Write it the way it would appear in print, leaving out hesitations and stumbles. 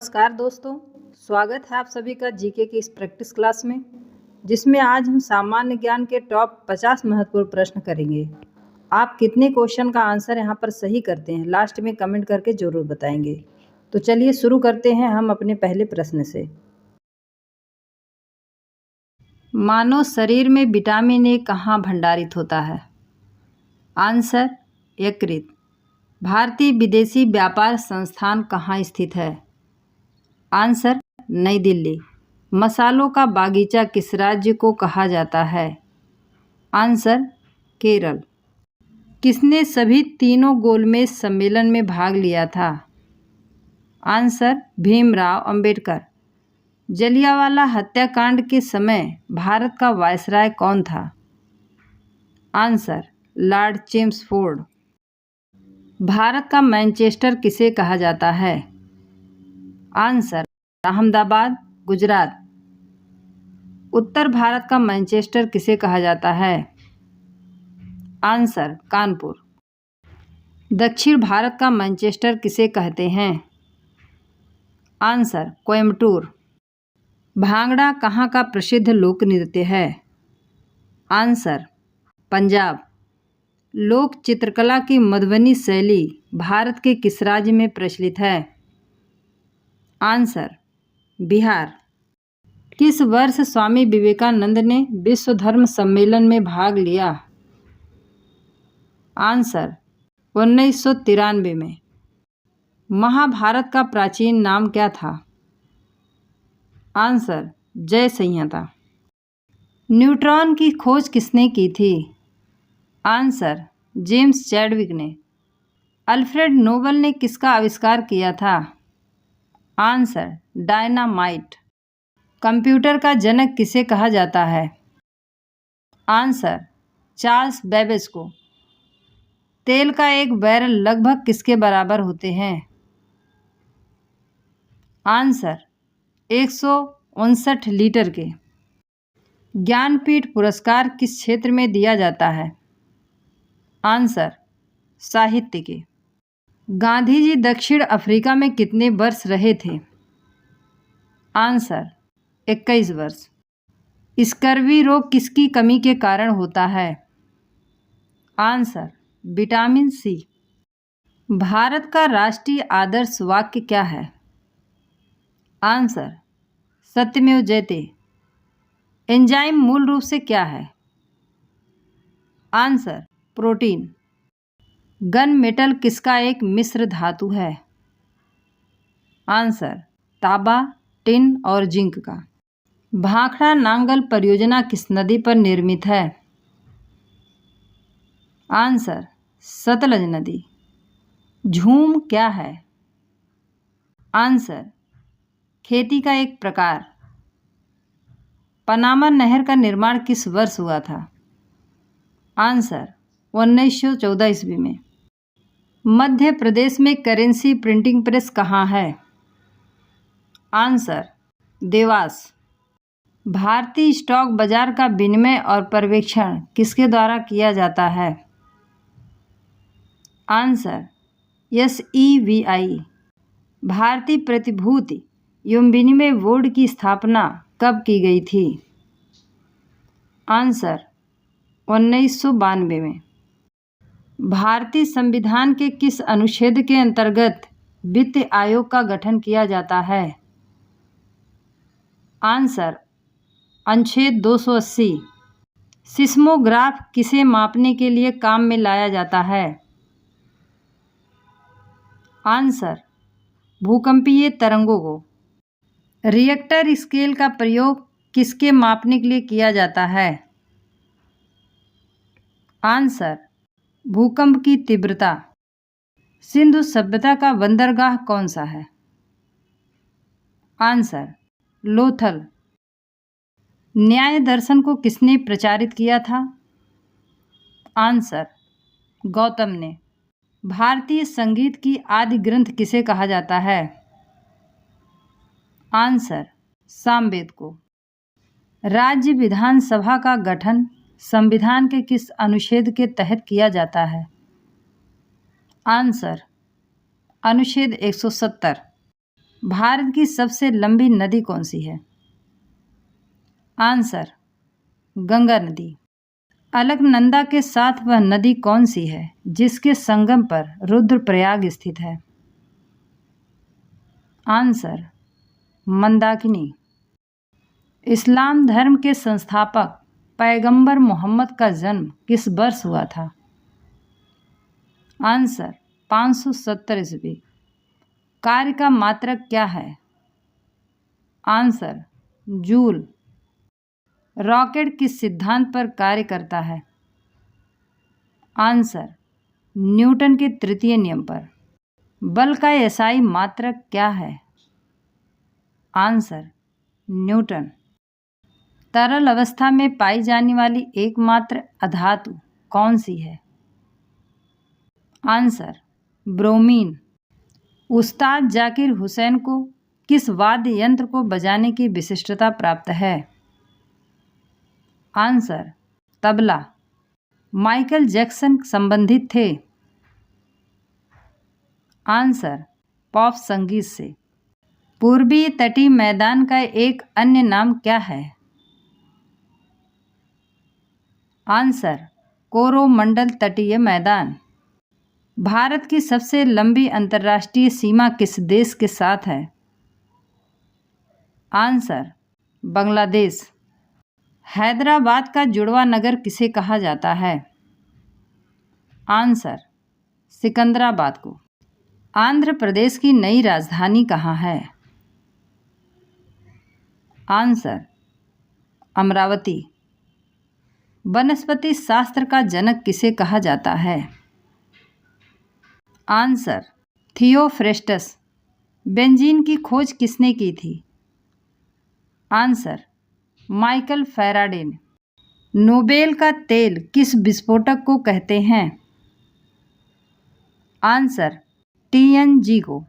नमस्कार दोस्तों, स्वागत है आप सभी का जीके की इस प्रैक्टिस क्लास में, जिसमें आज हम सामान्य ज्ञान के टॉप 50 महत्वपूर्ण प्रश्न करेंगे। आप कितने क्वेश्चन का आंसर यहाँ पर सही करते हैं, लास्ट में कमेंट करके ज़रूर बताएंगे। तो चलिए शुरू करते हैं हम अपने पहले प्रश्न से। मानव शरीर में विटामिन ए कहाँ भंडारित होता है? आंसर यकृत। भारतीय विदेशी व्यापार संस्थान कहाँ स्थित है? आंसर नई दिल्ली। मसालों का बागीचा किस राज्य को कहा जाता है? आंसर केरल। किसने सभी तीनों गोलमेज सम्मेलन में भाग लिया था? आंसर भीमराव अंबेडकर। जलियांवाला हत्याकांड के समय भारत का वायसराय कौन था? Answer Lord Chelmsford. भारत का मैनचेस्टर किसे कहा जाता है? आंसर अहमदाबाद, गुजरात। उत्तर भारत का मैनचेस्टर किसे कहा जाता है? आंसर कानपुर। दक्षिण भारत का मैनचेस्टर किसे कहते हैं? आंसर कोयम्बटूर। भांगड़ा कहाँ का प्रसिद्ध लोक नृत्य है? आंसर पंजाब। लोक चित्रकला की मधुबनी शैली भारत के किस राज्य में प्रचलित है? आंसर बिहार। किस वर्ष स्वामी विवेकानंद ने विश्व धर्म सम्मेलन में भाग लिया? आंसर 1993 में। महाभारत का प्राचीन नाम क्या था? आंसर जय संहिता। न्यूट्रॉन की खोज किसने की थी? आंसर जेम्स चैडविक ने। अल्फ्रेड नोबल ने किसका आविष्कार किया था? Answer dynamite. कंप्यूटर का जनक किसे कहा जाता है? आंसर चार्ल्स बेबेज को। तेल का एक बैरल लगभग किसके बराबर होते हैं? आंसर 159 लीटर के। ज्ञानपीठ पुरस्कार किस क्षेत्र में दिया जाता है? आंसर साहित्य के। गांधी जी दक्षिण अफ्रीका में कितने वर्ष रहे थे? आंसर 21 वर्ष। स्कर्वी रोग किसकी कमी के कारण होता है? Answer vitamin C. भारत का राष्ट्रीय आदर्श वाक्य क्या है? आंसर सत्यमेव जयते। एंजाइम मूल रूप से क्या है? Answer protein. गन मेटल किसका एक मिश्र धातु है? आंसर तांबा, टिन और जिंक का। भाखड़ा नांगल परियोजना किस नदी पर निर्मित है? आंसर सतलज नदी। झूम क्या है? आंसर खेती का एक प्रकार। पनामा नहर का निर्माण किस वर्ष हुआ था? आंसर 1914 ईस्वी में। मध्य प्रदेश में करेंसी प्रिंटिंग प्रेस कहाँ है? आंसर देवास। भारतीय स्टॉक बाजार का विनिमय और पर्यवेक्षण किसके द्वारा किया जाता है? Answer SEBI। भारतीय प्रतिभूति एवं विनिमय बोर्ड की स्थापना कब की गई थी? आंसर 1992 में। भारतीय संविधान के किस अनुच्छेद के अंतर्गत वित्त आयोग का गठन किया जाता है? आंसर अनुच्छेद 280। सिस्मोग्राफ किसे मापने के लिए काम में लाया जाता है? आंसर भूकंपीय तरंगों को। रिएक्टर स्केल का प्रयोग किसके मापने के लिए किया जाता है? आंसर भूकंप की तीव्रता। सिंधु सभ्यता का बंदरगाह कौन सा है? आंसर लोथल। न्याय दर्शन को किसने प्रचारित किया था? आंसर गौतम ने। भारतीय संगीत की आदि ग्रंथ किसे कहा जाता है? आंसर सामवेद को। राज्य विधानसभा का गठन संविधान के किस अनुच्छेद के तहत किया जाता है? आंसर अनुच्छेद 170। भारत की सबसे लंबी नदी कौन सी है? आंसर, गंगा नदी। अलकनंदा के साथ वह नदी कौन सी है जिसके संगम पर रुद्रप्रयाग स्थित है? आंसर, मंदाकिनी। इस्लाम धर्म के संस्थापक पैगंबर मोहम्मद का जन्म किस वर्ष हुआ था? आंसर, 570 ईस्वी। कार्य का मात्रक क्या है? Answer, joule. रॉकेट किस सिद्धांत पर कार्य करता है? आंसर, न्यूटन के तृतीय नियम पर। बल का एसआई मात्रक क्या है? Answer, Newton. तरल अवस्था में पाई जाने वाली एकमात्र अधातु कौन सी है? Answer, bromine. उस्ताद जाकिर हुसैन को किस वाद्य यंत्र को बजाने की विशिष्टता प्राप्त है? आंसर, तबला। माइकल जैक्सन संबंधित थे? आंसर, पॉप संगीत से। पूर्वी तटीय मैदान का एक अन्य नाम क्या है? आंसर, कोरोमंडल तटीय मैदान। भारत की सबसे लंबी अंतर्राष्ट्रीय सीमा किस देश के साथ है? आंसर, बांग्लादेश। हैदराबाद का जुड़वा नगर किसे कहा जाता है? आंसर, सिकंदराबाद को। आंध्र प्रदेश की नई राजधानी कहाँ है? आंसर, अमरावती। वनस्पति शास्त्र का जनक किसे कहा जाता है? Answer, Theophrastus. बेंजीन की खोज किसने की थी? आंसर, माइकल फैराडे ने। नोबेल का तेल किस विस्फोटक को कहते हैं? आंसर, TNG को।